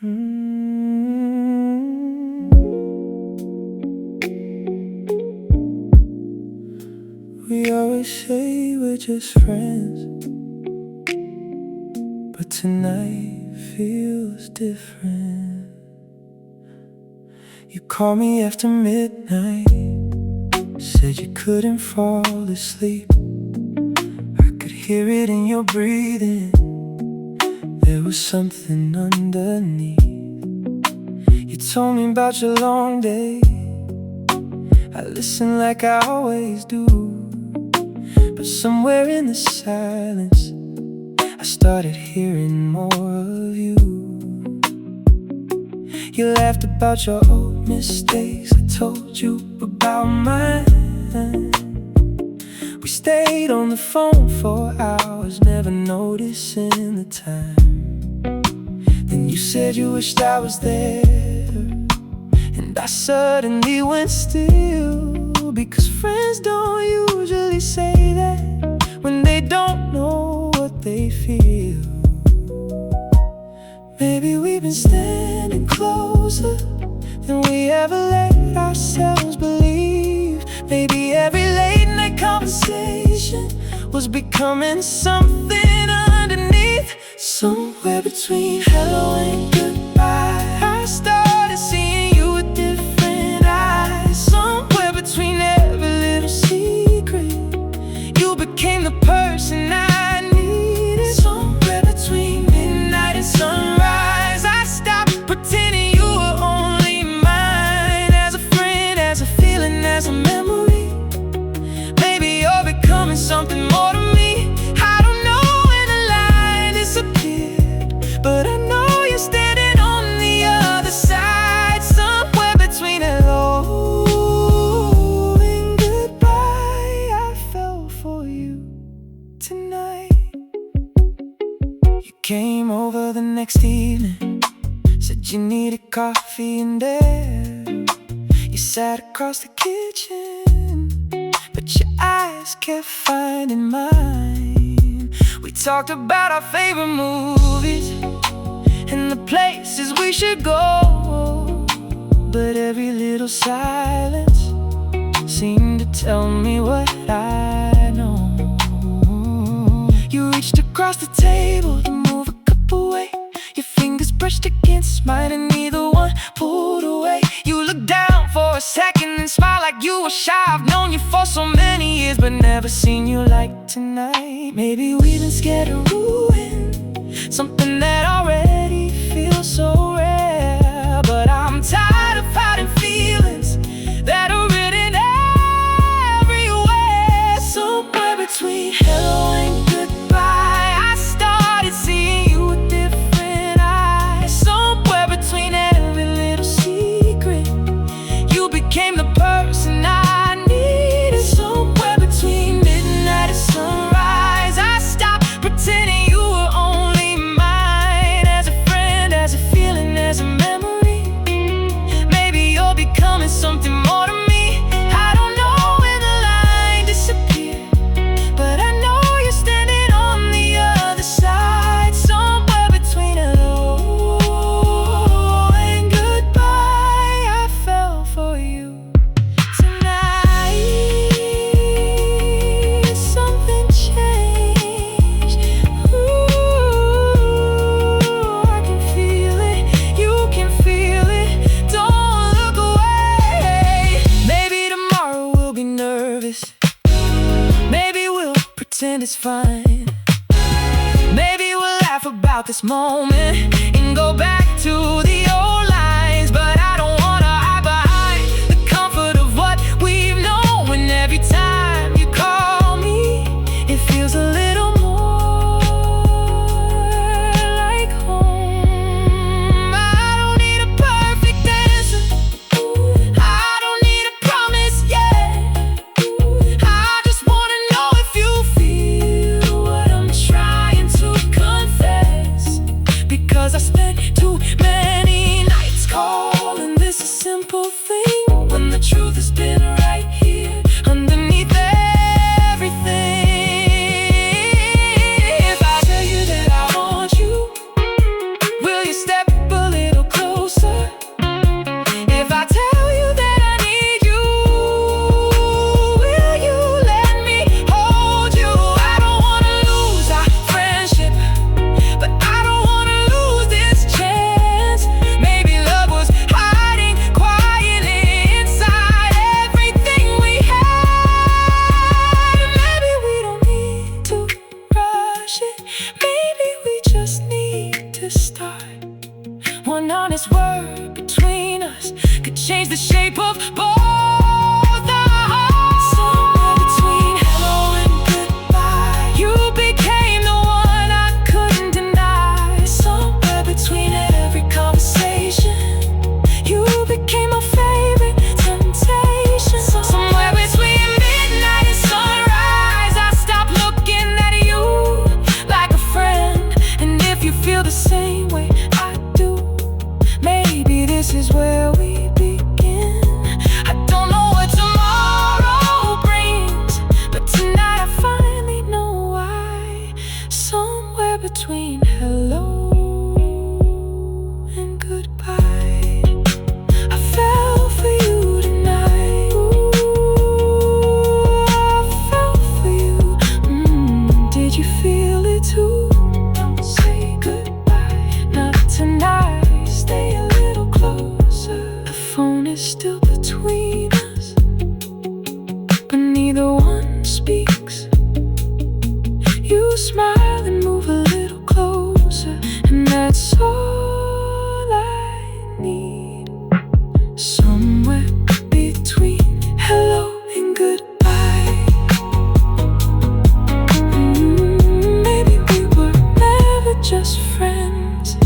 We always say we're just friends, but tonight feels different. You called me after midnight, said you couldn't fall asleep. I could hear it in your breathing, there was something underneath. You told me about your long day, I listened like I always do. But somewhere in the silence, I started hearing more of you. You laughed about your old mistakes, I told you about mine. We stayed on the phone for hours, never noticing the time. Then you said you wished I was there, and I suddenly went still. Because friends don't usually say that when they don't know what they feel. Maybe we've been standing closer than we ever let ourselves believe. Maybe every late night conversation was becoming something underneath. Somewhere between hello and goodbye, I started seeing you with different eyes. Somewhere between every little secret, you became the person I needed. Somewhere between midnight and sunrise, I stopped pretending you were only mine. As a friend, as a feeling, as a memory. Maybe you're becoming something more to me. I don't know when the line disappeared, but I know you're standing on the other side. Somewhere between hello and goodbye, I fell for you tonight. You came over the next evening, said you needed coffee and air. You sat across the kitchen, but your eyes kept finding mine. We talked about our favorite movies and the places we should go, but every little silence seemed to tell me what I know. You reached across the table to move a cup away. Your fingers brushed against mine and neither one pulled away. You looked down for a second and smiled like you were shy. I've known you for so many years, but never seen you like tonight. Maybe we've been scared to ruin something that already feels so rare. But I'm tired of hiding feelings that are written everywhere. Somewhere between hello and goodbye, I started seeing you with different eyes. Somewhere between every little secret, you became the person I needed. Somewhere between midnight and sunrise, I stopped pretending you were only mine. As a friend, as a feeling, as a memory. Maybe you're becoming something more to me. I don't know when the line disappeared, but I know you're standing on the other side. Somewhere between hello and goodbye, I fell for you tonight. Something changed. Ooh, I can feel it, you can feel it. Don't look away. Maybe tomorrow we'll be nervous, maybe we'll pretend it's fine. Maybe we'll laugh about this moment and go back to the old lines. But I don't wanna hide behind the comfort of what we've known. And every time you call me, it feels a little more like home. I don't need a perfect answer, I don't need a promise yet. I just wanna know if you feel what I'm trying to confess. Because I spent too many nights calling this a simple thing, when the truth has been right here underneath everything. If I tell you that I want you, will you step a little start. One honest word between us could change the shape of both our hearts. Somewhere between hello and goodbye, you became the one I couldn't deny. Somewhere between every conversation, you became my favorite temptation. Somewhere between midnight and sunrise, I stopped looking at you like a friend. And if you feel the same way I do, maybe this is where we begin. I don't know what tomorrow brings, but tonight I finally know why. Somewhere between hello and goodbye, I fell for you tonight. Ooh, I fell for you. Did you feel it too? Don't say goodbye, not tonight. Stay a little closer. The phone is still between us, but neither one speaks. You smile and move a little closer, and that's all I need. Somewhere between hello and goodbye. Maybe we were never just friends.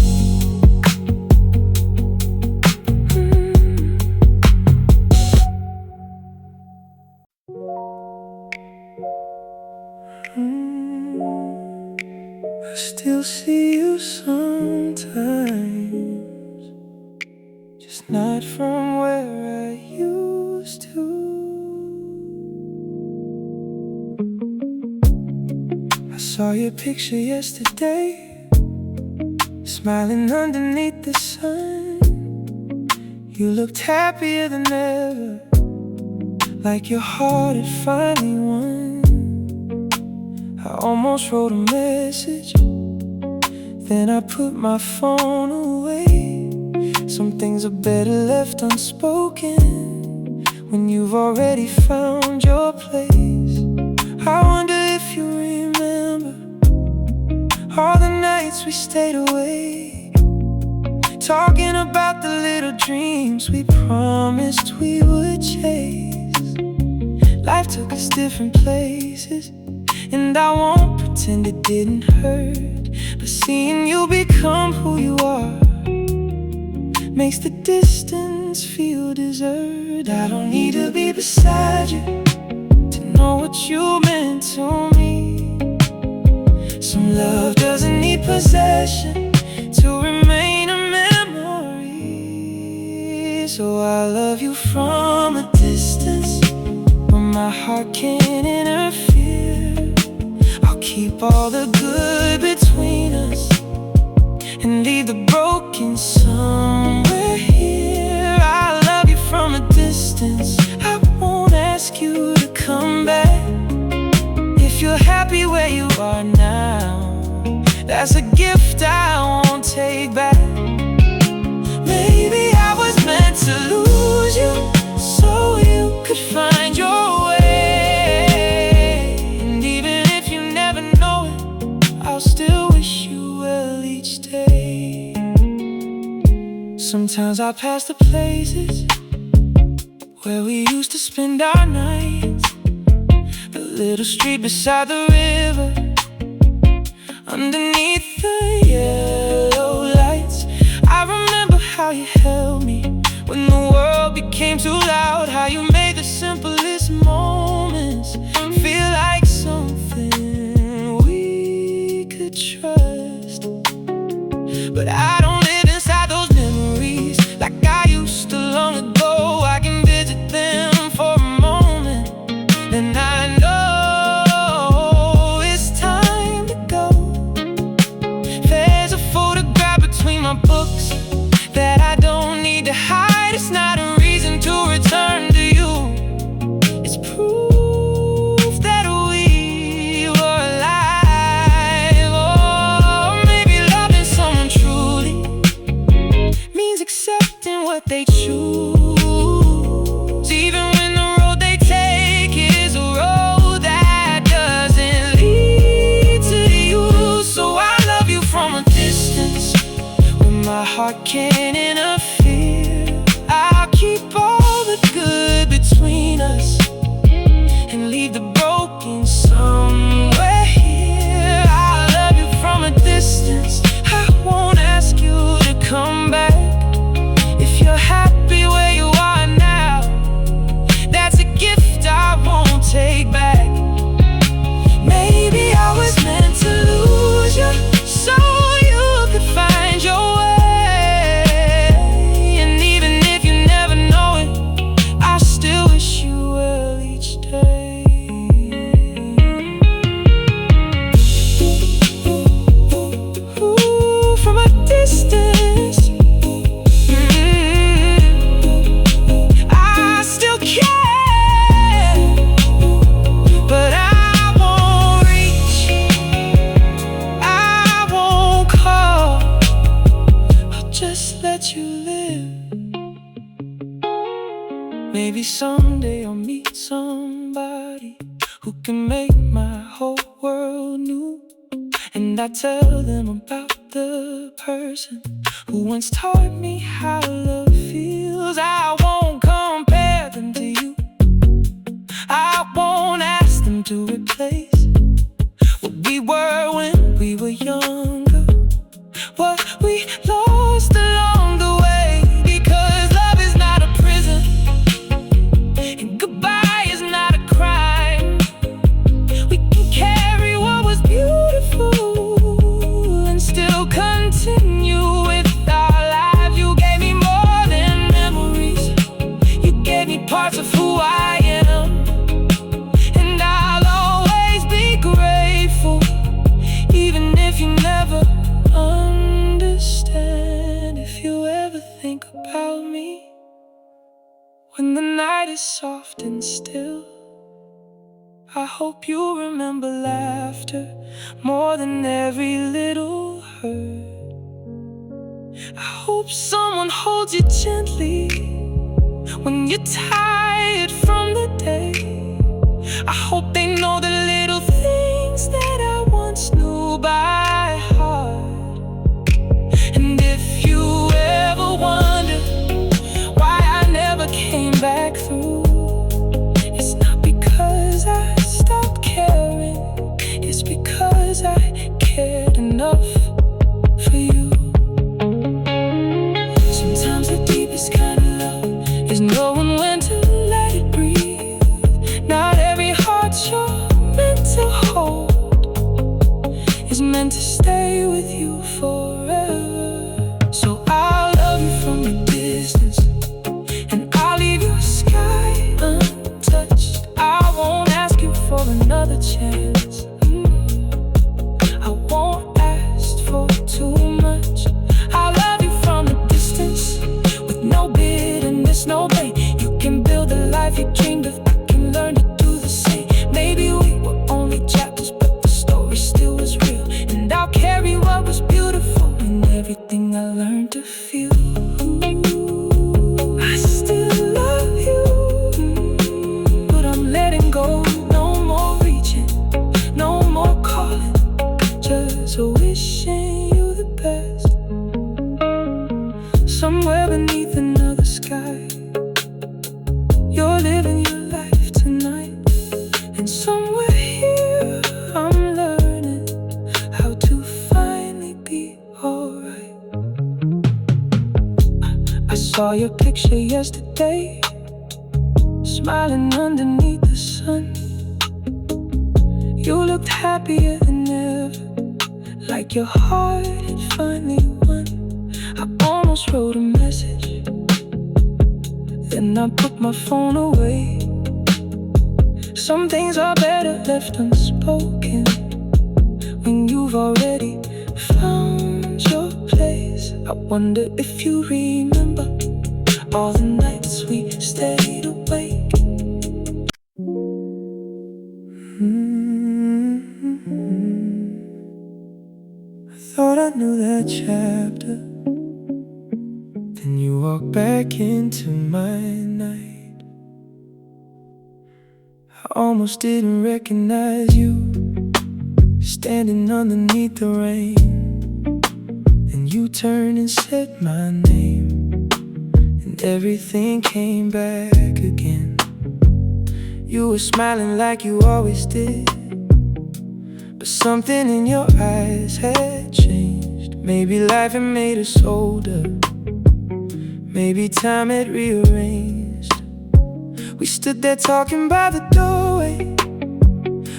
I still see you sometimes, just not from where I used to. I saw your picture yesterday, smiling underneath the sun. You looked happier than ever, like your heart had finally won. I almost wrote a message, then I put my phone away. Some things are better left unspoken when you've already found your place. I wonder if you remember all the nights we stayed away, talking about the little dreams we promised we would chase. Life took us different places, and I won't pretend it didn't hurt. But seeing you become who you are makes the distance feel deserted. I don't need to be beside you to know what you meant to me. Some love doesn't need possession to remain a memory. So I love you from a distance, where my heart can't interfere. I'll keep all the good between us and leave the broken somewhere here. I love you from a distance, I won't ask you to come back. If you're happy where you are now, that's a gift I won't take back. Maybe I was meant to lose you so you could find your way. And even if you never know it, I'll still wish you well each day. Sometimes I pass the places where we used to spend our nights, the little street beside the river, underneath the yellow lights. I remember how you held me when the world became too loud, how you made the simplest moments feel like something we could trust. But I don't live inside those memories like I used to long ago. I can visit them for a moment, and I know it's time to go. There's a photograph between my books that I don't need to hide. It's not a reason to return to you. It's proof that we were alive. Or maybe loving someone truly means accepting what they choose, even when the road they take is a road that doesn't lead to you. So I love you from a distance, my heart can't interfere. I'll keep all the good between us and leave the broken somewhere here. I love you from a distance. I won't ask you to come back. If you're happy where you are now, that's a gift I won't take back. Maybe I was meant to lose you so you could find your way. And even if you never know it, I still wish you well each day. Ooh, from a distance, I still care, but I won't reach, I won't call. I'll just let you live. Maybe someday I'll meet somebody who can make my whole world new, and I tell them about the person who once taught me how love feels. I won't compare them to you, I won't ask them to replace what we were when we were younger, what we lost along the way. Because love is not a prison, and goodbye is not a crime. We can carry what was beautiful and still continue with our lives. You gave me more than memories, you gave me parts of who I am, and I'll always be grateful, even if you never understand. If you ever think about me when the night is soft and still, I hope you remember laughter more than every little hurt. I hope someone holds you gently when you're tired from the day. I hope they know the little things that I once knew by heart. And if you ever wonder why I never came back through, it's not because I stopped caring, it's because I cared enough for you. Sometimes the deepest kind of love is knowing when to let it breathe. Not every heart you're meant to hold is meant to stay with you forever. So I'll love you from a distance, and I'll leave your sky untouched. I won't ask you for another chance. I won't ask for too much. I'll love you from a distance with no bitterness, no pain. You can build the life you dreamed of, I can learn to do the same. Maybe we were only chapters, but the story still was real, and I'll carry what was beautiful and everything I learned to feel. I still love you, but I'm letting go. No more reaching, no more calling, just wishing you the best. Somewhere beneath another sky, you're living your life tonight, and somewhere here I'm learning how to finally be alright. I saw your picture yesterday, smiling underneath the sun. You looked happier than ever, like your heart had finally won. I almost wrote a message, then I put my phone away. Some things are better left unspoken when you've already found your place. I wonder if you remember all the nights we stayed awake. I thought I knew that chapter, then you walked back into my night. I almost didn't recognize you, standing underneath the rain. And you turned and said my name, and everything came back again. You were smiling like you always did, but something in your eyes had changed. Maybe life had made us older, maybe time had rearranged. We stood there talking by the doorway,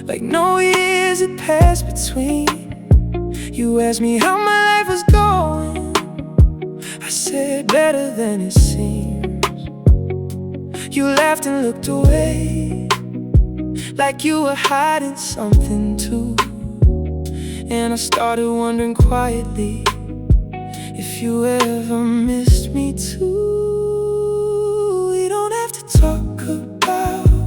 like no years had passed between. You asked me how my life was going, I said better than it seems. You laughed and looked away, like you were hiding something too. And I started wondering quietly if you ever missed me too. We don't have to talk about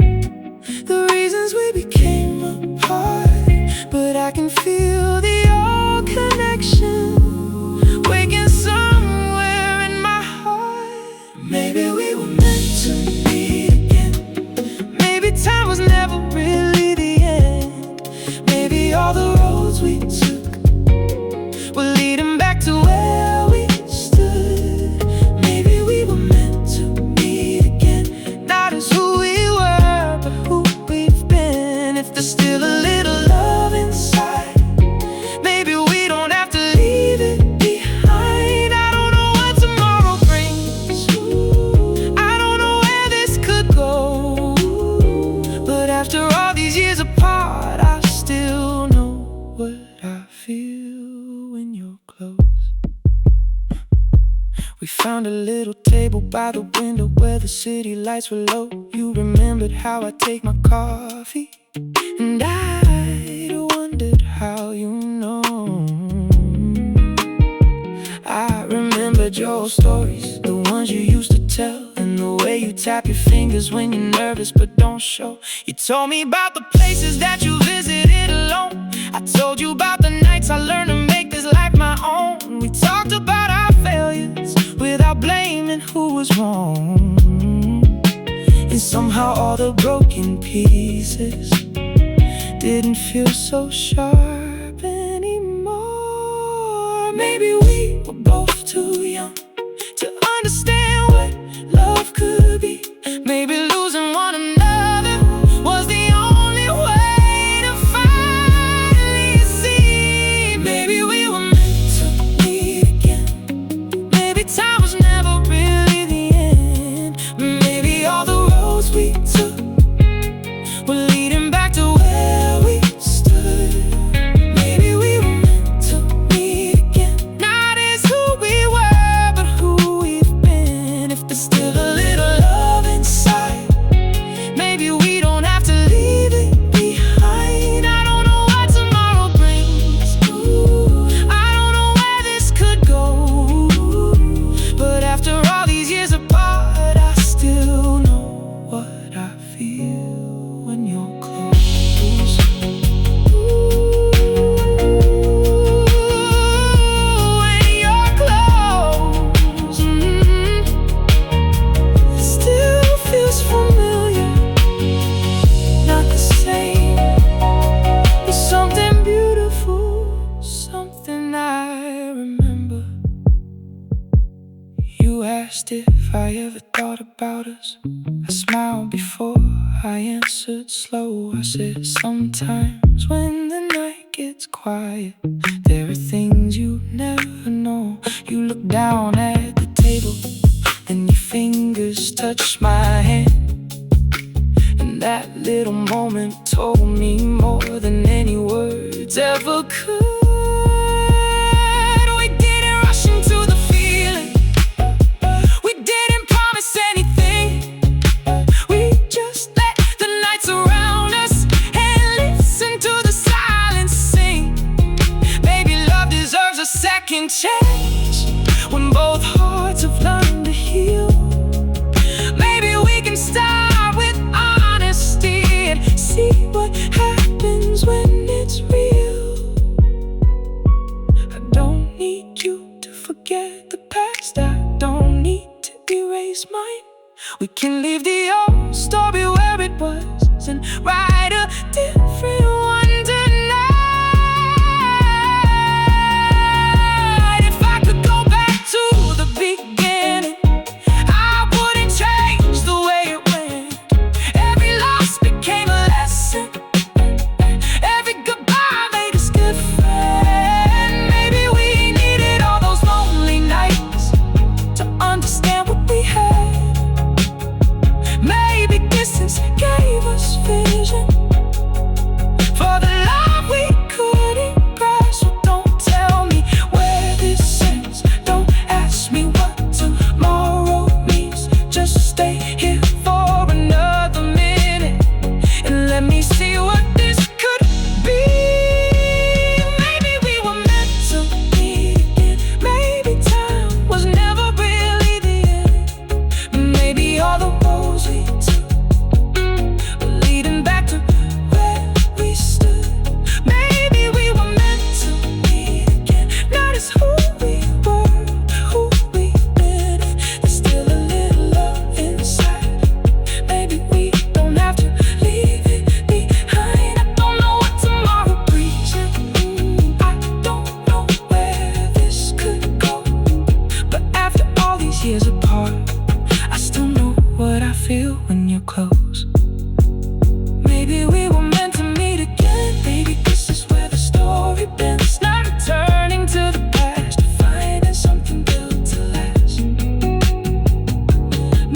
the reasons we became apart, but I can feel the old connection waking somewhere in my heart. Maybe we were meant to meet again. Maybe time was never really the end. Maybe all the roads we took were leading back to where we stood. Maybe we were meant to meet again, not as who we were, but who we've been. If there's still a little love inside, maybe we don't have to leave it behind. I don't know what tomorrow brings, I don't know where this could go, but after all these years apart, I still know what I feel when you're close. We found a little table by the window where the city lights were low. You remembered how I take my coffee, and I wondered how you know. I remembered your stories, the ones you used to tell, and the way you tap your fingers when you're nervous but don't show. You told me about the places that you visited alone. I told you about the nights I learned to make this life my own. We talked about our failures without blaming who was wrong, and somehow all the broken pieces didn't feel so sharp anymore. Maybe we were both too young to understand what love could be. Maybe losing one another was the only way to finally see. Maybe we were meant to meet again. Maybe time was never really the end. Maybe all the roads we took were leading back to where we stood. Maybe we were meant to meet again, not as who we were, but who we've been. If there's still a little love inside, maybe we don't have to leave it behind. I don't know what tomorrow brings, I don't know where this could go, but after all these years apart, I still know what I feel when you're close. When you're close, it still feels familiar, not the same, but something beautiful, something I remember. You asked if I ever thought about us. I smiled before I answered slow. I said sometimes when the night gets quiet, there are things you never know. You looked down at the table and your fingers touched my hand, and that little moment told me more than any words ever could. We didn't rush into the feeling, we didn't promise anything. We just let the night surround us and listen to the silence sing. Baby, love deserves a second chance when both hearts have learned to heal. Maybe we can start with honesty and see what happens when it's real. I don't need you to forget the past, I don't need to erase mine. We can leave the old story where it was and write a different one tonight. If I could years apart, I still know what I feel when you're close. Maybe we were meant to meet again. Maybe this is where the story bends. Not returning to the past, finding something built to last.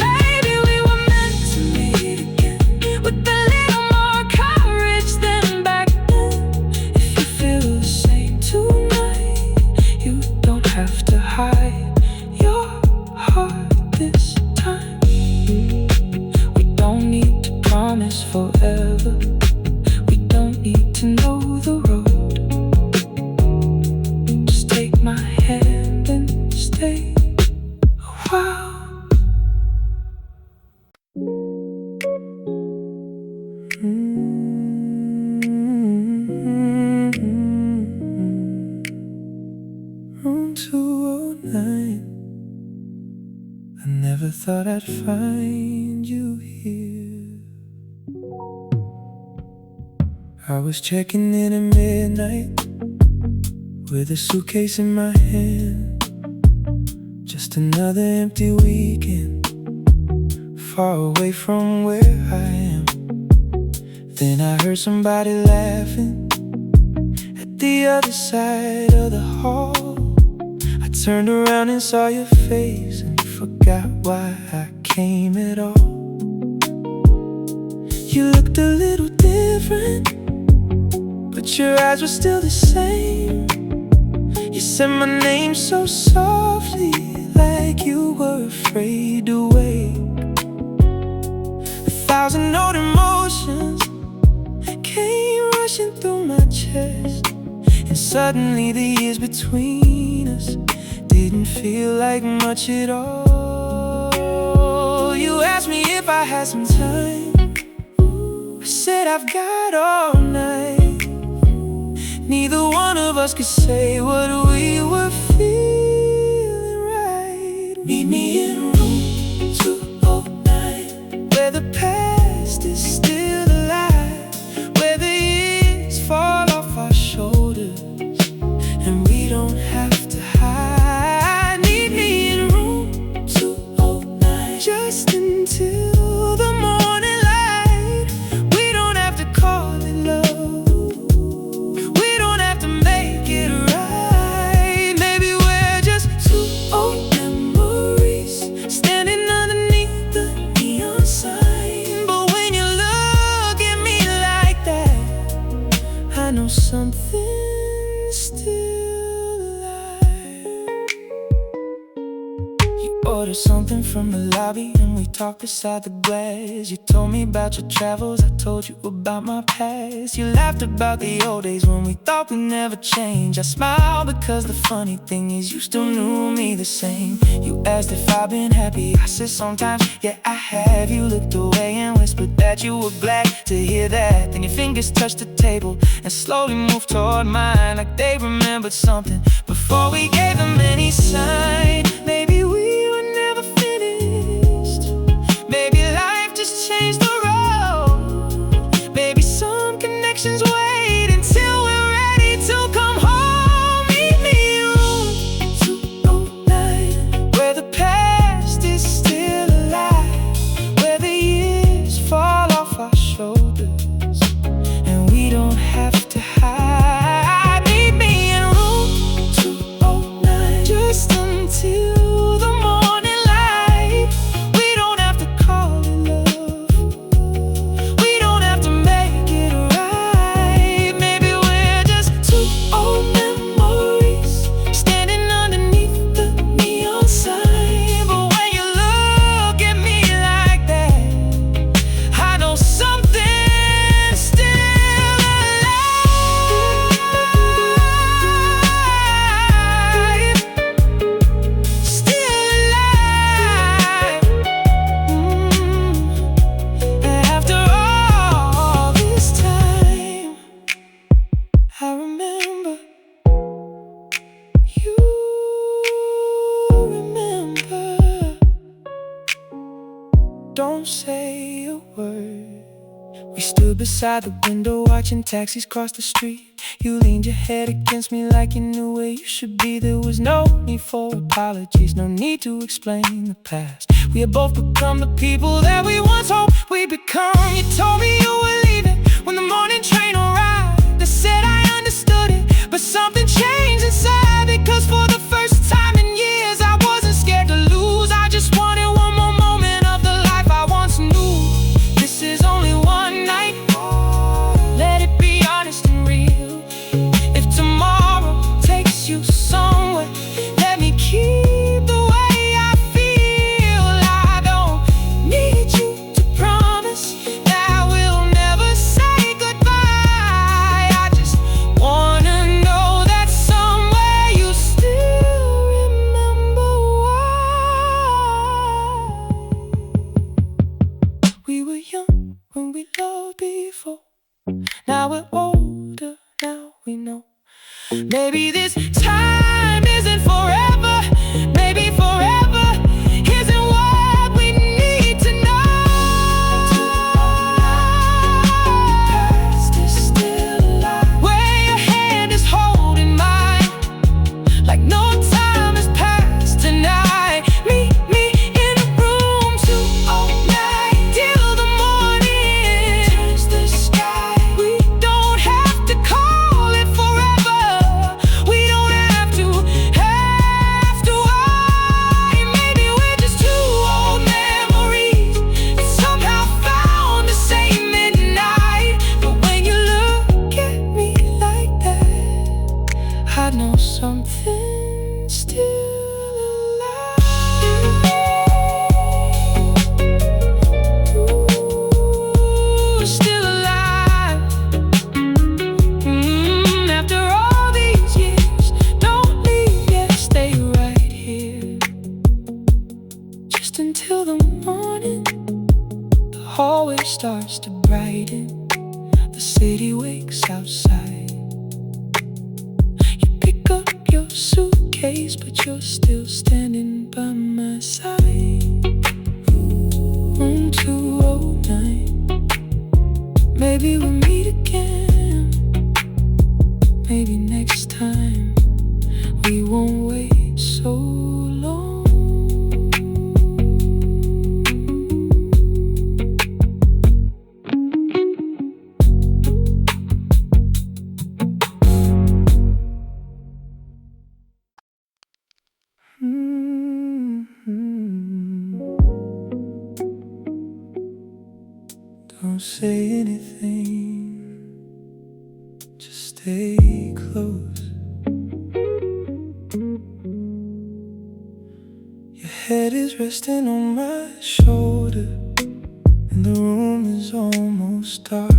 Maybe we were meant to meet again, with a little more courage than back then. If you feel the same tonight, you don't have to hide your heart this time. We don't need to promise forever. We don't need to know the road. Just take my hand and stay a while. Room 209. I never thought I'd find you here. I was checking in at midnight with a suitcase in my hand. Just another empty weekend, far away from where I am. Then I heard somebody laughing at the other side of the hall. I turned around and saw your face and forgot why I came at all. You looked a little different, but your eyes were still the same. You said my name so softly, like you were afraid to wake. 1,000 old emotions came rushing through my chest, and suddenly the years between us didn't feel like much at all. You asked me if I had some time. I said I've got all night. Neither one of us could say what we were feeling right. Meet me in room 209, where the past is still alive, where the years fall off our shoulders and we don't have to hide. Meet me in room 209, just until the morning light. We don't have to call it love. I know something's still alive. You ordered something from the lobby and we talked beside the glass. You told me about your travels, I told you about my past. You laughed about the old days when we thought we'd never change. I smiled because the funny thing is you still knew me the same. You asked if I've been happy, I said sometimes, yeah I have. You looked away and whispered that you were glad to hear that. Then your fingers touched the table and slowly moved toward mine, like they remembered something before we gave them any sign. Maybe we were never finished. Maybe life just changed the road. Maybe some connections wait until we're ready to come home. Meet me in room 209, where the past is still alive, where the years fall off our shoulders and we don't have to hide. Meet me in room 209, just until the morning light. We don't have to call it love. We don't have to make it right. Maybe we're just two old memories standing underneath the neon sign. But when you look at me like that, I know something's still alive. Still alive. After all this time, I remember. You remember. Don't say a word. We stood beside the window watching taxis cross the street. You leaned your head against me like you knew where you should be. There was no need for apologies, no need to explain the past. We had both become the people that we once hoped we'd become. You told me you were leaving when the morning train arrived. I said I understood it, but something changed inside. Because for the first time in years I wasn't scared to lose. I just wanted one more moment of the life I once knew. This is only one night, let it be honest and real. If tomorrow takes you somewhere, let me keep the way I feel. I don't need you to promise that we'll never say goodbye. I just wanna know that somewhere you still remember why. We were young when we loved before. Now we're older, now we know. Maybe this time isn't forever. Maybe forever isn't what we need to know. Past is still alive, where your hand is holding mine, like no time has passed tonight. Meet me in a room 209 till the morning turns the sky. We don't have to call it forever. We don't have to why. Maybe we're just two old memories that somehow found the same midnight. But when you look at me like that, I know something's still alive. Ooh, still alive. After all these years, don't leave yet, stay right here. Just until the morning, the hallway starts to brighten. The city wakes outside. You pick up your suitcase, but you're still standing by my side. Room 209. Maybe we'll meet again. Maybe next time we won't wait so long. Don't say anything, just stay close. Your head is resting on my shoulder, and the room is almost dark.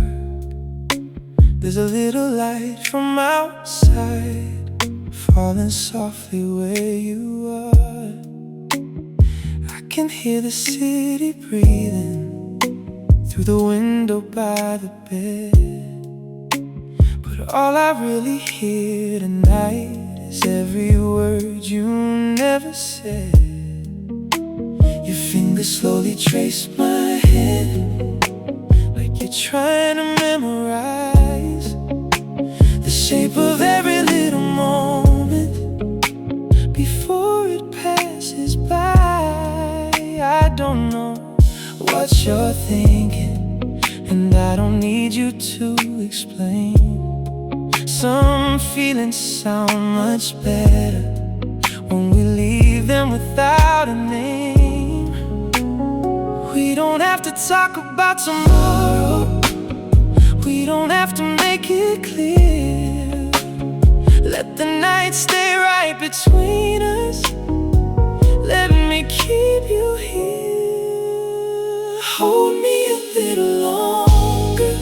There's a little light from outside falling softly where you are. I can hear the city breathing through the window by the bed. But all I really hear tonight is every word you never said. Your fingers slowly trace my head, like you're trying to memorize the shape of every little moment before it passes by. I don't know what you're thinking, and I don't need you to explain. Some feelings sound much better when we leave them without a name. We don't have to talk about tomorrow. We don't have to make it clear. Let the night stay right between us. Let me keep you here. Hold me a little longer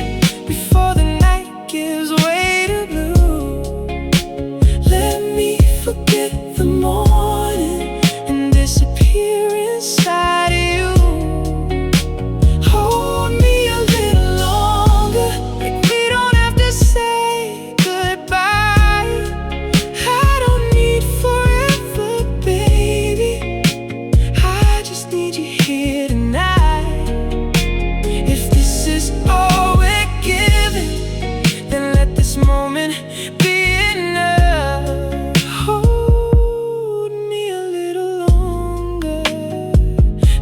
before the night gives way to blue. Let me forget the morning and disappear inside of you. Hold me a little longer, like we don't have to say goodbye. I don't need forever, baby. I just need you here tonight.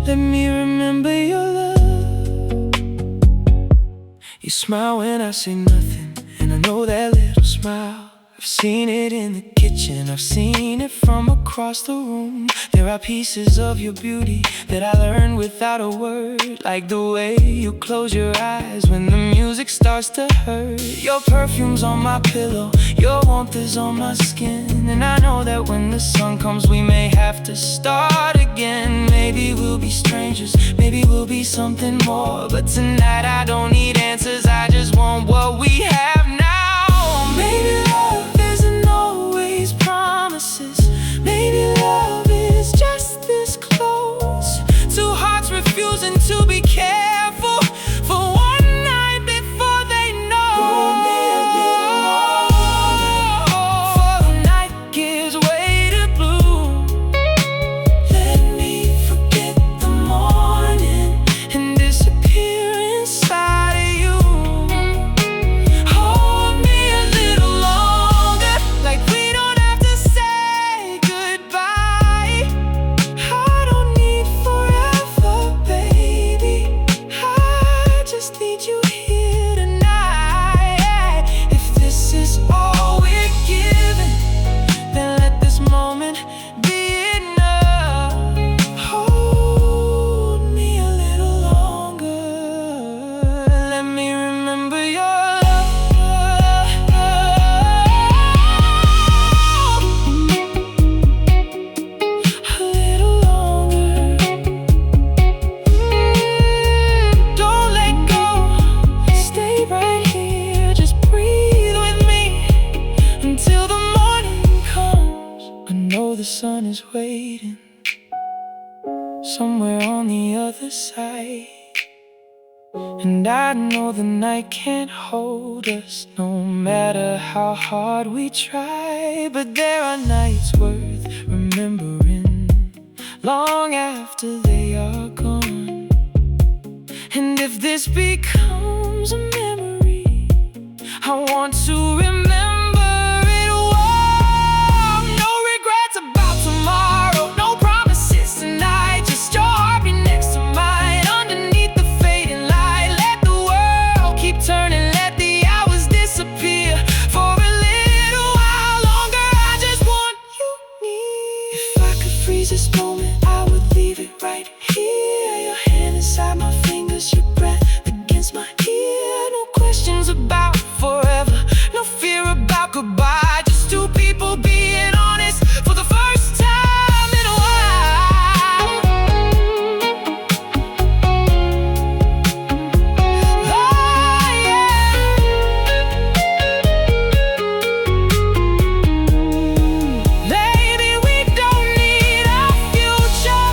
let me remember your love. You smile when I say nothing, and I know that little smile. I've seen it in the kitchen, I've seen it from across the room. There are pieces of your beauty that I learned without a word, like the way you close your eyes when the music starts to hurt. Your perfume's on my pillow, your warmth is on my skin, and I know that when the sun comes we may have to start again. Maybe we'll be strangers, maybe we'll be something more, but tonight I don't need answers, I just want what we have now. Maybe love isn't always promises, maybe love is just this close. Two hearts refusing to be careful for one night before they know. Hold me a little longer, for the night gives way to blue. Let me forget the morning and disappear inside of you. Hold me a little longer, like we don't have to say goodbye. I don't need forever, baby, I just need you here tonight. If this is all we're given, then let this moment be enough. Hold me a little longer, let me remember your love. A little longer. Don't let go, stay right here, just breathe with me until the morning comes. I know the sun is waiting somewhere on the other side, and I know the night can't hold us no matter how hard we try. But there are nights worth remembering long after they are gone. And if this becomes a memory, I want to remember it well. No regrets about tomorrow, no promises tonight, just your heartbeat next to mine underneath the fading light. Let the world keep turning, let the hours disappear for a little while longer. I just want you near. If I could freeze this moment, I would leave it right here. Your hand inside my fingers, your breath against my ear. No questions about forever, no fear about goodbye. Just two people being honest for the first time in a while. Oh, yeah. Maybe we don't need a future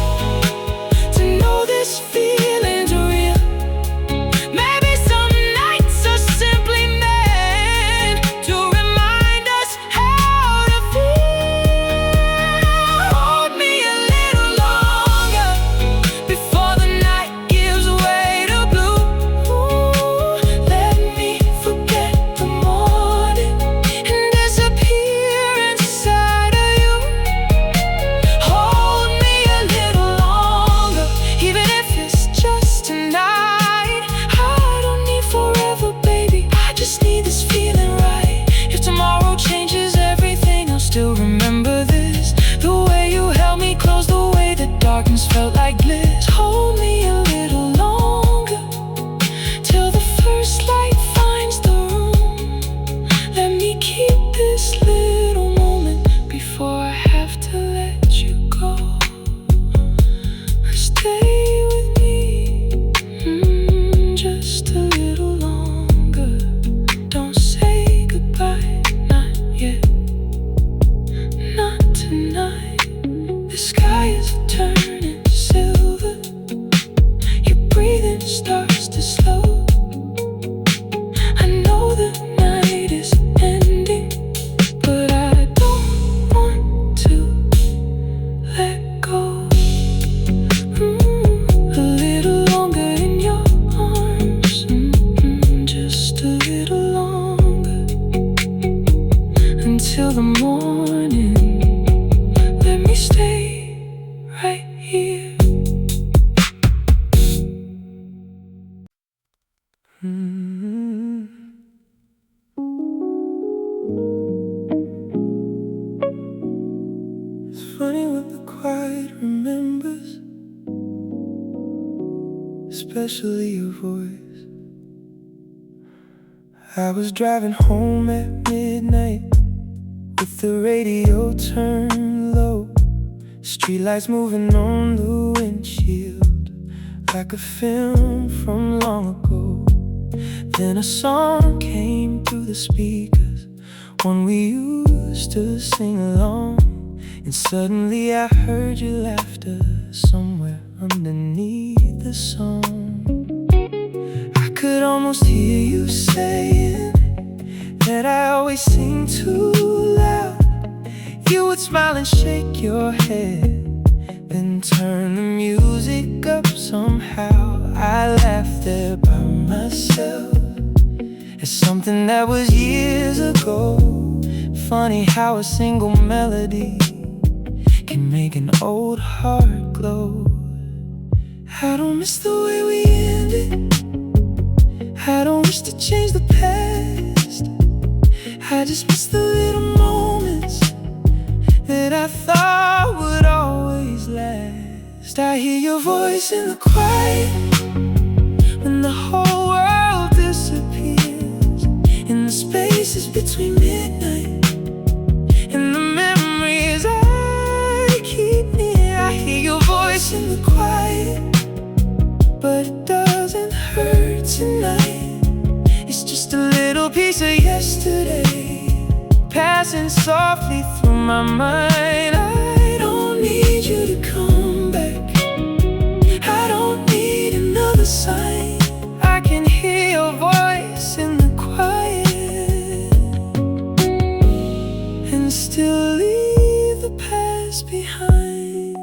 to know this feeling's real. Maybe some nights are simply meant to remind us how to feel. Hold me a little longer before the night gives way to blue. Let me forget the morning and disappear inside of you. Hold me a little longer, even if it's just tonight. I don't need forever, baby, I just need this feeling right. If tomorrow changes everything, I'll still remember this. The way you held me close, the way the darkness felt like bliss. Hold me a little longer, till the first light finds the room. Let me keep this little moment before I have to let you go. Stay with me, just a little longer. Don't say goodbye, not yet, not tonight. The sky is turning silver, your breathing starts to slow. I know the night is ending, but I don't want to let go. A little longer in your arms, just a little longer until the morning. Let me stay right here. especially your voice. I was driving home at midnight with the radio turned low, streetlights moving on the windshield like a film from long ago. Then a song came through the speakers, one we used to sing along, and suddenly I heard your laughter somewhere underneath the song. I could almost hear you saying that I always sing too loud. You would smile and shake your head, then turn the music up somehow. I laughed there by myself at something that was years ago. Funny how a single melody can make an old heart glow. I don't miss the way we ended, I don't wish to change the past. I just miss the little moments that I thought would always last. I hear your voice in the quiet when the whole world disappears, in the spaces between midnight and the memories I keep near. I hear your voice in the quiet, but it doesn't hurt tonight. It's just a little piece of yesterday passing softly through my mind. I don't need you to come back, I don't need another sign. I can hear your voice in the quiet and still leave the past behind.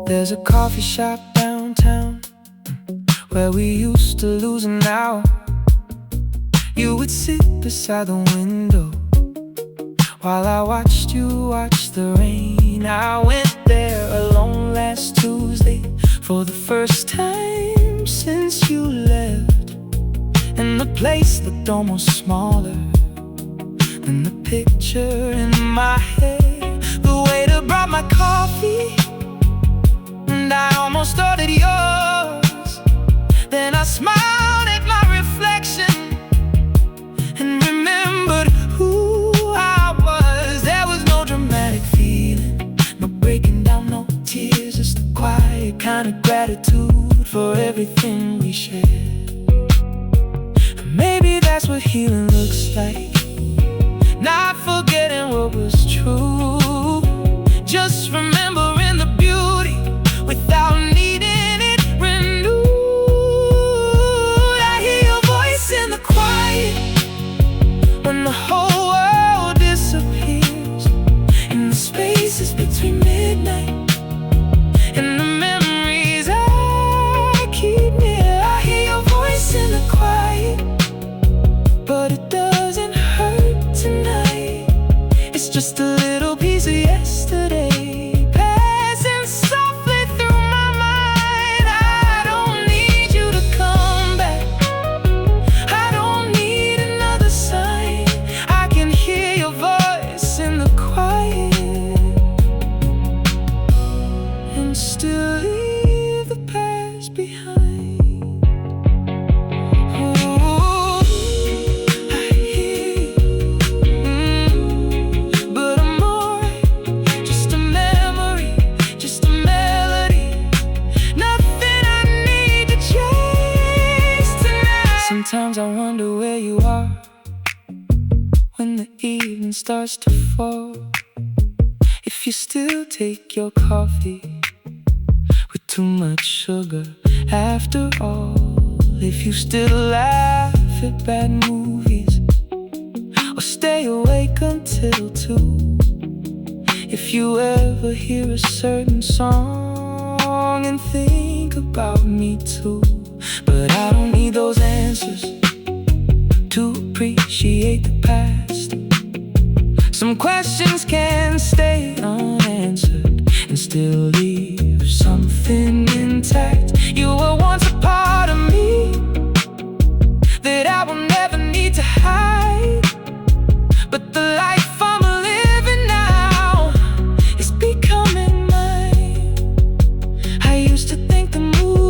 There's a coffee shop downtown where we used to lose an hour. You would sit beside the window while I watched you watch the rain. I went there alone last Tuesday for the first time since you left, and the place looked almost smaller than the picture in my head. The waiter brought my coffee and I almost ordered yours. Then I smiled at my reflection and remembered who I was. There was no dramatic feeling, no breaking down, no tears, just a quiet kind of gratitude for everything we shared. Maybe that's what healing looks like, not forgetting what was true, just remembering the beauty without needing it renewed. I hear your voice in the quiet when the whole world disappears, in the spaces between midnight and the memories I keep near. I hear your voice in the quiet, but it doesn't hurt tonight. It's just a little piece of yesterday passing softly through my mind. I don't need you to come back, I don't need another sign. I can hear your voice in the quiet and still leave the past behind. Ooh, I hear you, but I'm alright. Just a memory, just a melody, nothing I need to chase tonight. Sometimes I wonder where you are when the evening starts to fall. If you still take your coffee with too much sugar after all. If you still laugh at bad movies or stay awake until 2. If you ever hear a certain song and think about me too. But I don't need those answers to appreciate the past. Some questions can stay unanswered and still leave something intact. You were once a part of me that I will never need to hide, but the life I'm living now is becoming mine. I used to think the mood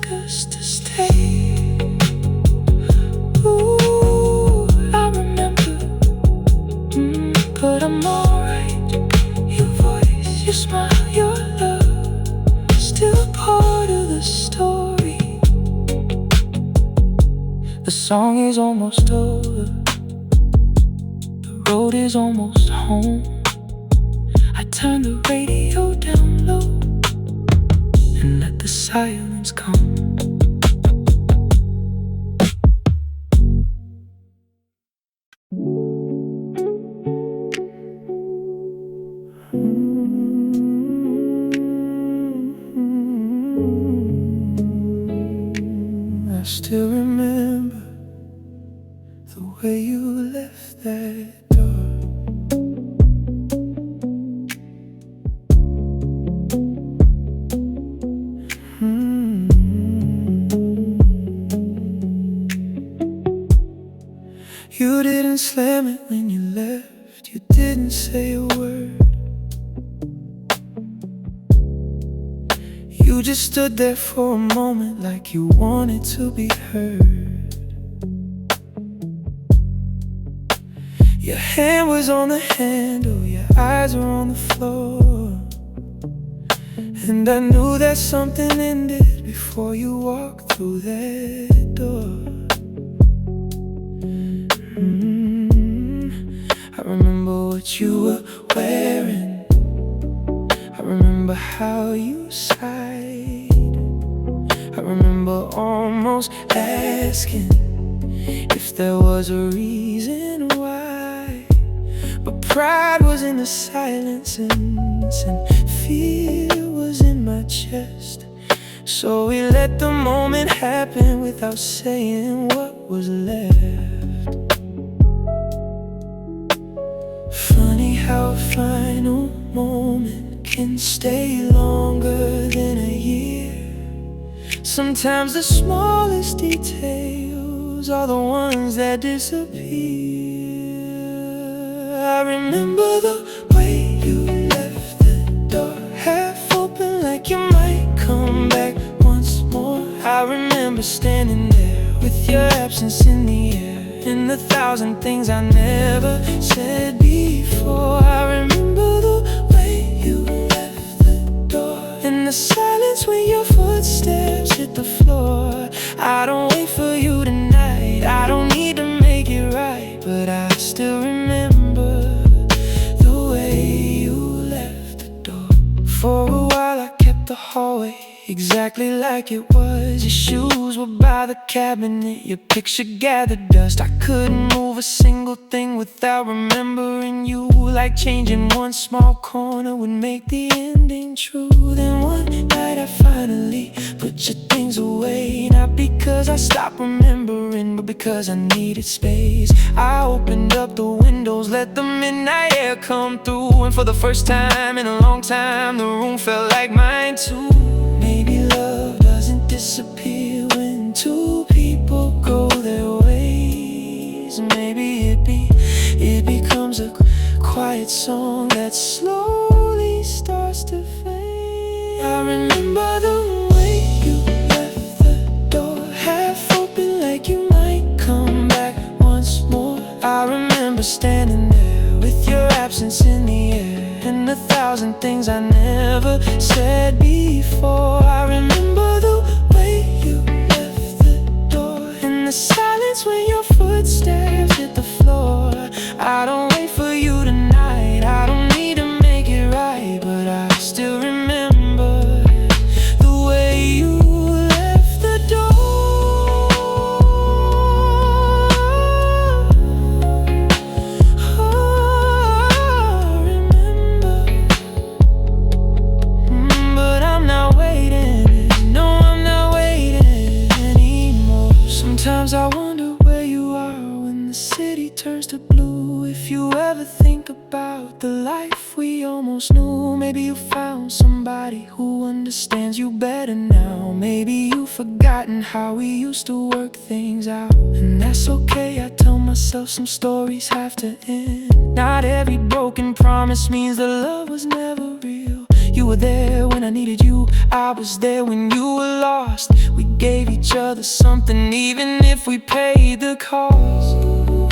ask us to stay. Ooh, I remember, but I'm alright. Your voice, your smile, your love, still part of the story. The song is almost over, the road is almost home. I turn the radio down low and let the silence come. I still remember the way you left that door. You didn't slam it when you left. You didn't say a word. You just stood there for a moment like you wanted to be heard. Your hand was on the handle, your eyes were on the floor, and I knew that something ended before you walked through that door. I remember what you were wearing, I remember how you sighed, I remember almost asking if there was a reason why. But pride was in the silence and fear was in my chest. So we let the moment happen without saying what was left. Funny how a final moment can stay longer than a year. Sometimes the smallest details are the ones that disappear. I remember the way you left the door half open like you might come back once more. I remember standing there with your absence in the air and 1,000 things I never said before. I remember the way you left the door and the silence when your footsteps hit the floor. I don't wait for you tonight, I don't need to make it right, but I still remember the way you left the door. For a while I kept the hallway exactly like it was. Your shoes were by the cabinet, your picture gathered dust. I couldn't move a single thing without remembering you. Like changing one small corner would make the ending true. Then one night I finally put your things away, not because I stopped remembering, but because I needed space. I opened up the windows, let the midnight air come through, and for the first time in a long time the room felt like mine too. Maybe love doesn't disappear when two people go their ways. Maybe it becomes a quiet song that slowly starts to fade. I remember the way you left the door half open like you might come back once more. I remember standing there with your absence in the air and 1,000 things I never said before. I remember the way you left the door and the silence when your footsteps hit the floor. I don't wait for you tonight, I don't need to make it right, but I still remember the way you left the door. Oh, I remember. But I'm not waiting, no, I'm not waiting anymore. Sometimes I wonder where you are when the city turns to blue. If you ever think about the life we almost knew, maybe you found somebody who understands you better now. Maybe you've forgotten how we used to work things out, and that's okay. I tell myself some stories have to end. Not every broken promise means the love was never real. You You were there when I needed you, I was there when you were lost. We gave each other something even if we paid the cost.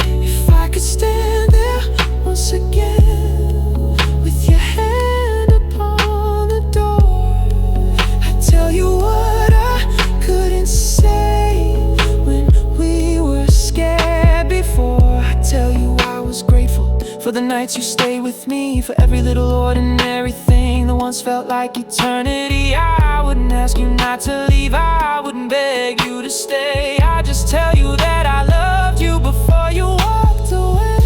If I could stand there once again with your hand upon the door, I'd tell you what I couldn't say when we were scared before. I'd tell you I was grateful for the nights you stayed with me, for every little ordinary thing that once felt like eternity. I wouldn't ask you not to leave, I wouldn't beg you to stay. I'd just tell you that I loved you before you walked away.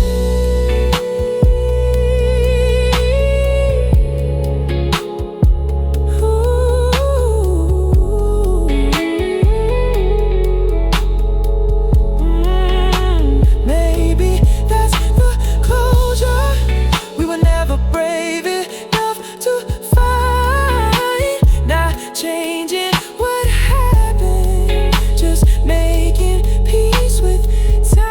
Maybe that's the closure we were never brave enough to find. Not changing what happened, just making peace with time.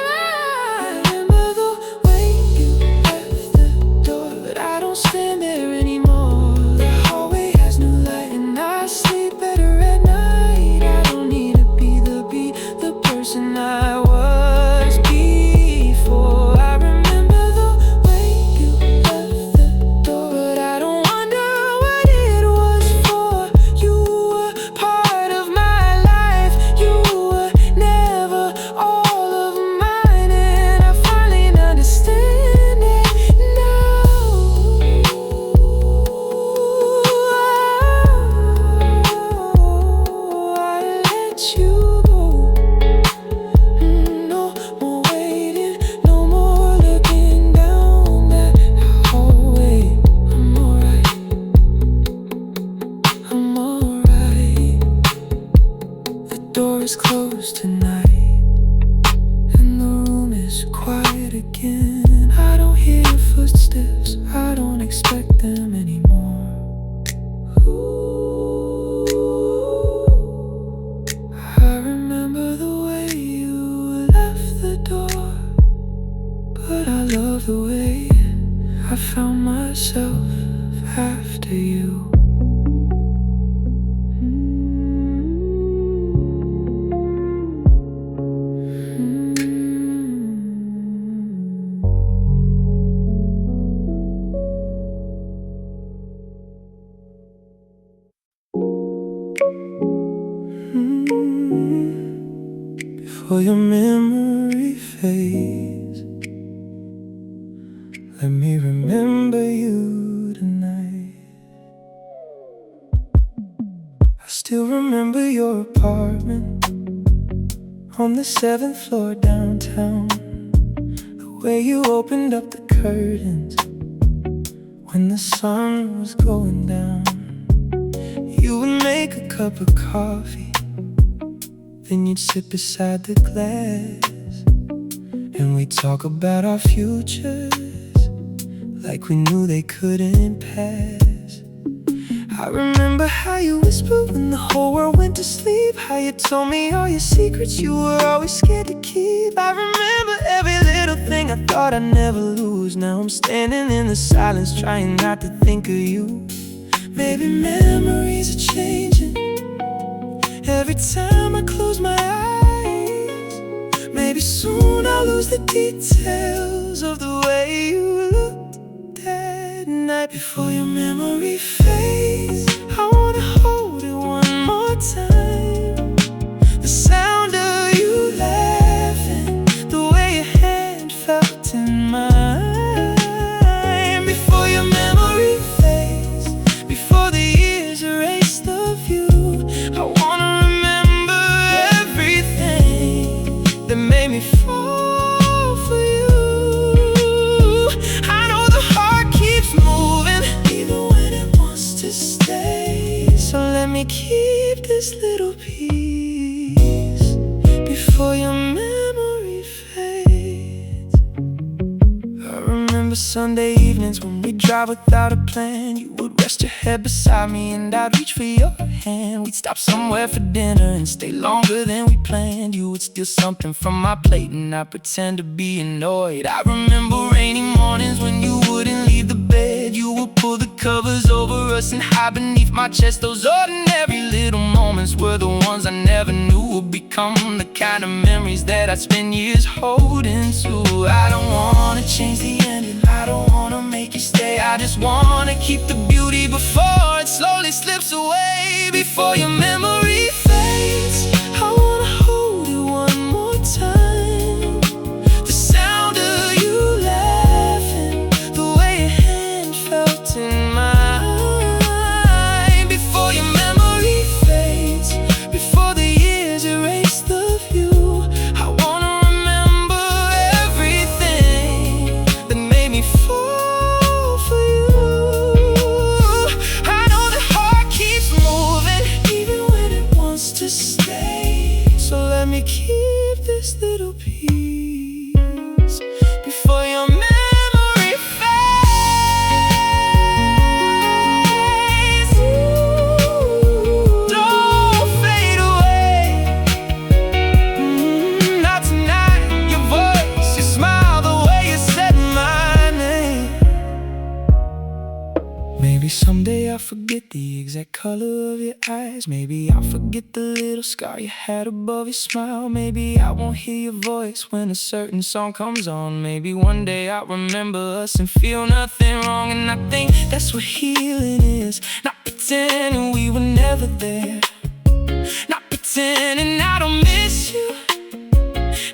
I remember the way you left the door, but I don't stand there anymore. The hallway has new light and I sleep better at night. I don't need to be the person I was before. I remember the way you left the door, but I don't wonder what it was for. You were part of my life, you were never all of mine, and I finally understand it now. I let you go. No more waiting, no more looking down that hallway. I'm alright, I'm alright. The door is closed tonight, and the room is quiet again. I don't hear your footsteps, I don't expect them anymore. I remember the way you left the door, but I love the way I found myself after you. Before your memory fades, let me remember you tonight. I still remember your apartment on the 7th floor downtown. The way you opened up the curtains when the sun was going down. You would make a cup of coffee, then you'd sit beside the glass, and we'd talk about our futures like we knew they couldn't pass. I remember how you whispered when the whole world went to sleep, how you told me all your secrets you were always scared to keep. I remember every little thing I thought I'd never lose. Now I'm standing in the silence trying not to think of you. Maybe memories are changing every time I close my eyes. Maybe soon I'll lose the details of the way you looked that night. Before your memory fades, I wanna hold it one more time. The sound of you laughing, the way your hand felt in mine. Before your memory fades, before the years erase the view, I wanna remember everything that made me fall for you. I know the heart keeps moving even when it wants to stay, so let me keep this little piece before your memory fades. I remember Sunday evenings when we'd drive without a plan. You would rest your head beside me and I'd reach for your hand. We'd stop somewhere for dinner and stay longer than we planned. You would steal something from my plate and I'd pretend to be annoyed. I remember rainy mornings when you wouldn't leave the bed. You would pull covers over us and hide beneath my chest. Those ordinary little moments were the ones I never knew would become the kind of memories that I'd spend years holding to. I don't wanna change the ending, I don't wanna make you stay. I just wanna keep the beauty before it slowly slips away. Before your memory fades, I wanna hold you one more time. The sound of you laughing, the way your hand felt in mine. Before your memory fades, before the years erase the view, I wanna remember everything that made me fall for you. I know the heart keeps moving even when it wants to stay. So let me keep this little piece before your memory fades. Don't fade away. Not tonight. Your voice, your smile, the way you said my name. Maybe someday I'll forget the exact color of your eyes. Maybe I'll forget the little scar you had above your smile. Maybe I won't hear your voice when a certain song comes on. Maybe one day I'll remember us and feel nothing wrong. And I think that's what healing is. Not pretending we were never there, not pretending I don't miss you,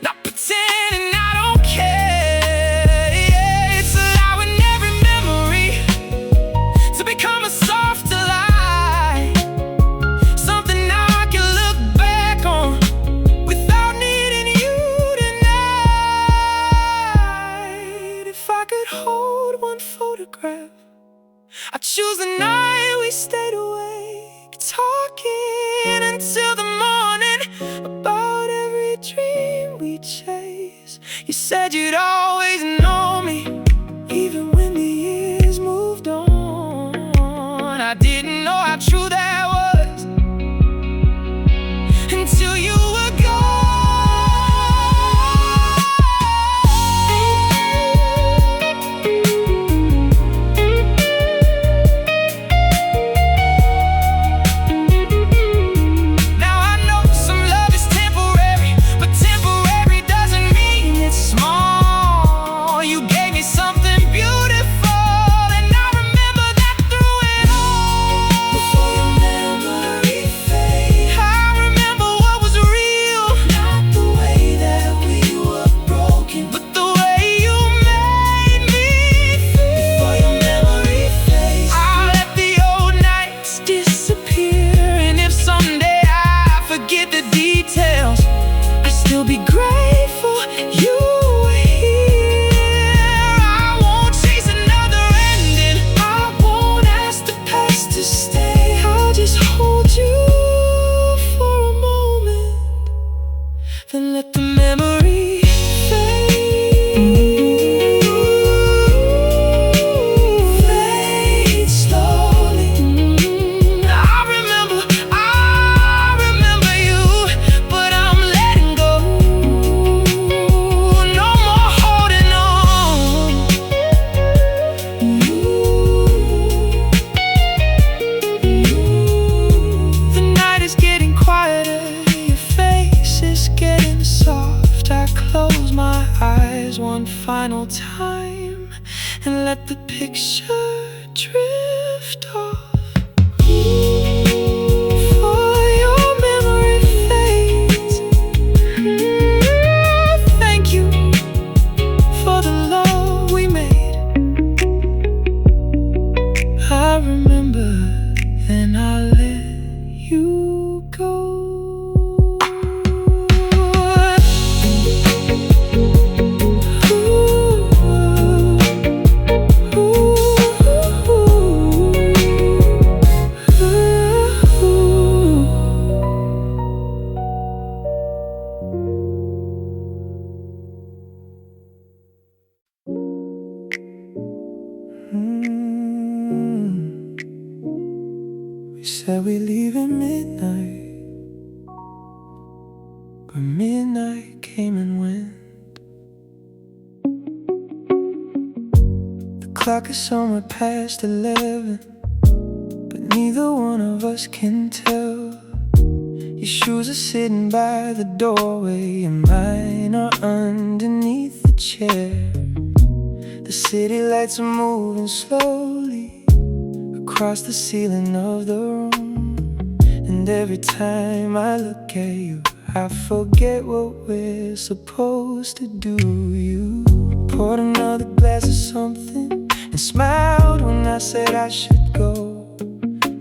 not pretending I don't care. Yeah, it's allowing every memory to become a softer light, something I can look back on without needing you tonight. If I could hold one photograph, I'd choose the night we stayed awake, talking until the morning about every dream we chase. You said you'd always know me, even when the years moved on. I didn't know how true that was until you were gone. Now I know some love is temporary, but temporary doesn't mean it's small. You gave me something beautiful, and I remember that through it all. Before your memory fades, I remember what was real. Not the way that we were broken, but the way you made me feel. Before your memory fades, I'll let the old nights disappear. And if someday I forget the details, I'll still be grateful you were here. I won't chase another ending, I won't ask the past to stay. I'll just hold you for a moment, then let the memory fade slowly. I remember you, but I'm letting go. No more holding on. The night is getting quieter, your face is getting soft. I close my eyes one final time and let the picture drift off. Before your memory fades, thank you for the love we made. I remember, then I let you go. We said we leave at midnight, but midnight came and went. The clock is somewhere past 11, but neither one of us can tell. Your shoes are sitting by the doorway, and mine are underneath the chair. The city lights are moving slowly across the ceiling of the room, and every time I look at you, I forget what we're supposed to do. You poured another glass of something and smiled when I said I should go.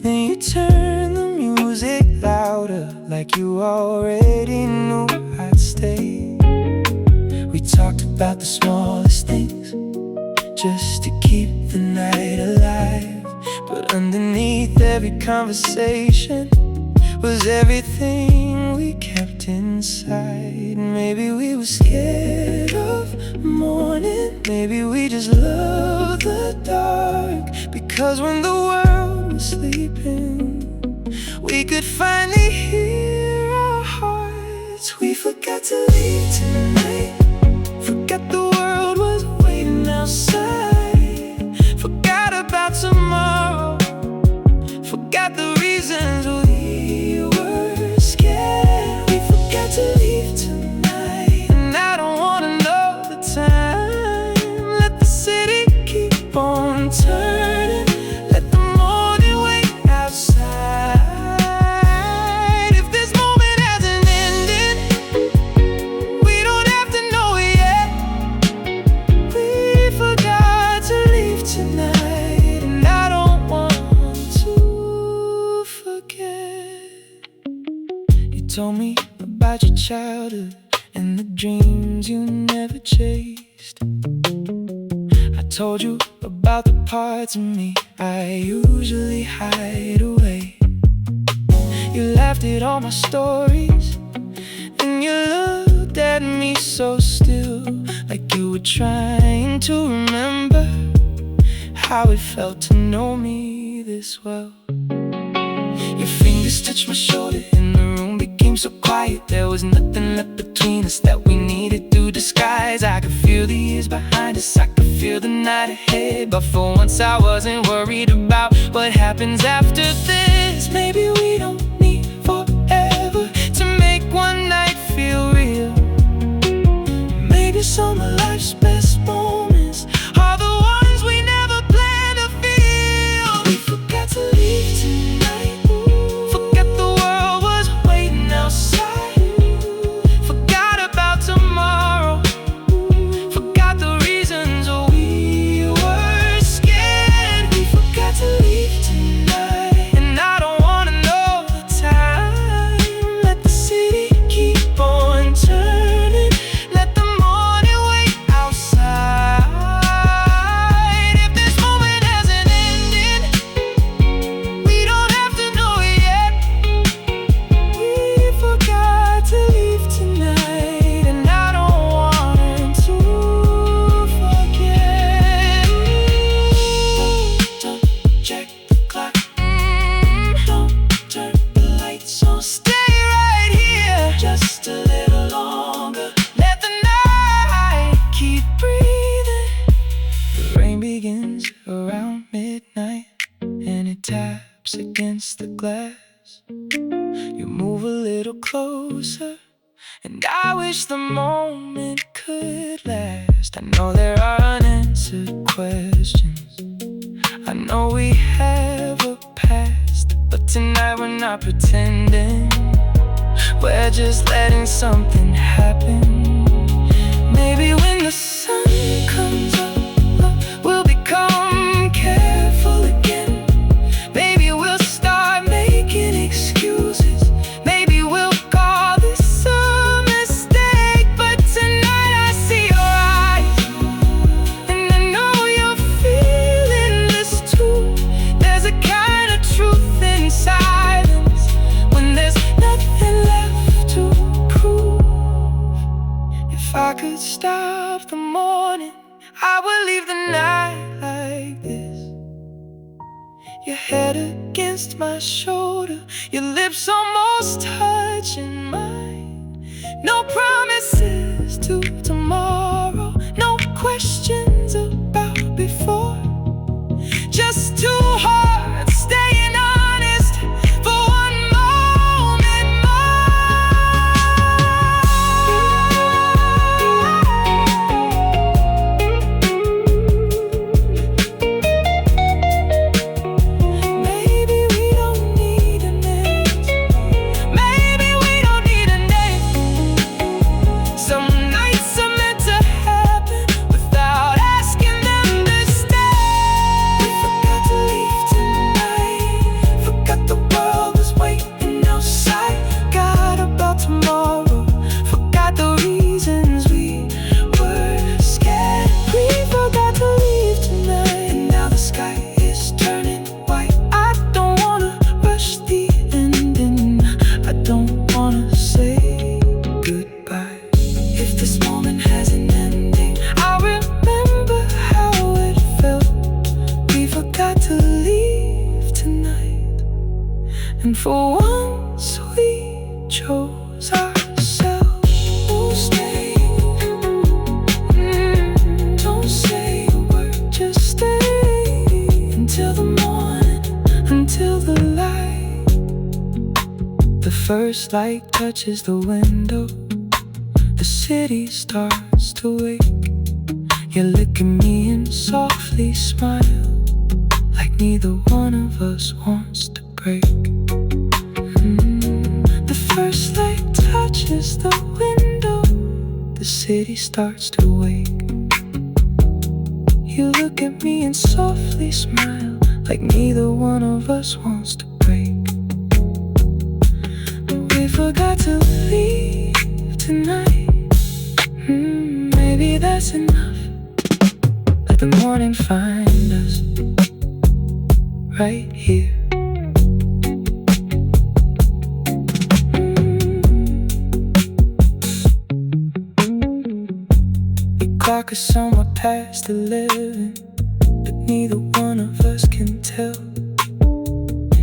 Then you turned the music louder, like you already knew I'd stay. We talked about the smallest things, just to keep the night alive. But underneath every conversation was everything we kept inside. Maybe we were scared of morning, maybe we just loved the dark. Because when the world was sleeping, we could finally hear our hearts. We forgot to leave tonight, forgot the world was waiting outside, forgot about tomorrow, forgot the reasons we were scared. We forgot to leave tonight, and I don't wanna know the time. Let the city keep on turning, let the morning wait outside. If this moment hasn't ended, we don't have to know it yet. We forgot to leave tonight, and I don't want to forget. You told me about your childhood and the dreams you never chased. I told you about the parts of me I usually hide away. You laughed at all my stories, then you looked at me so still, like you were trying to remember how it felt to know me this well. Your fingers touched my shoulder and the room became so quiet. There was nothing left between us that we needed to disguise. I could feel the years behind us, I could feel the night ahead, but for once I wasn't worried about what happens after this. Maybe we don't need forever to make one night feel real. Maybe some of life's best moments are the ones we never planned to feel. We forgot to leave tonight, forgot the world was waiting outside, forgot about tomorrow, forgot the reasons we were scared. We forgot to leave tonight, and I don't wanna know the time. Let the city keep on turning, let the morning wait outside. If this moment hasn't ended, we don't have to know it yet. We forgot to leave tonight, and I don't want to forget. Don't check the clock, don't turn the lights on. Stay right here just a little longer, let the night keep breathing. The rain begins around midnight, and it taps against the glass. You move a little closer, and I wish the moment could last. I know there are unanswered questions, I know we have a past, but tonight we're not pretending, we're just letting something happen. Maybe when the sun comes up, we'll become careful again. Maybe we'll start making excuses, maybe we'll call this a mistake. But tonight I see your eyes, and I know you're feeling this too. There's a kind of truth in silence, when there's nothing left to prove. If I could stop the morning, I would leave the night like this. Your head against my shoulder, your lips almost touching mine. No promises to tomorrow, no questions about before. For once we chose ourselves. We'll stay. Don't say a word, just stay until the morning, until the light. The first light touches the window. The city starts to wake. You look at me and softly smile, like neither one of us wants to break. The first light touches the window. The city starts to wake. You look at me and softly smile, like neither one of us wants to break. We forgot to leave tonight. Maybe that's enough. Let the morning find us right here. The clock is somewhere past 11, but neither one of us can tell.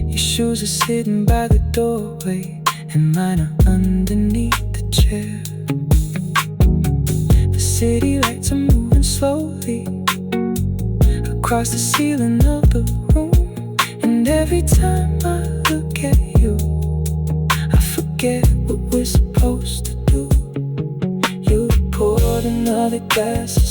Your shoes are sitting by the doorway, and mine are underneath the chair. The city lights are moving slowly across the ceiling of the room, and every time I look at you, I forget what we're supposed to do. You poured another glass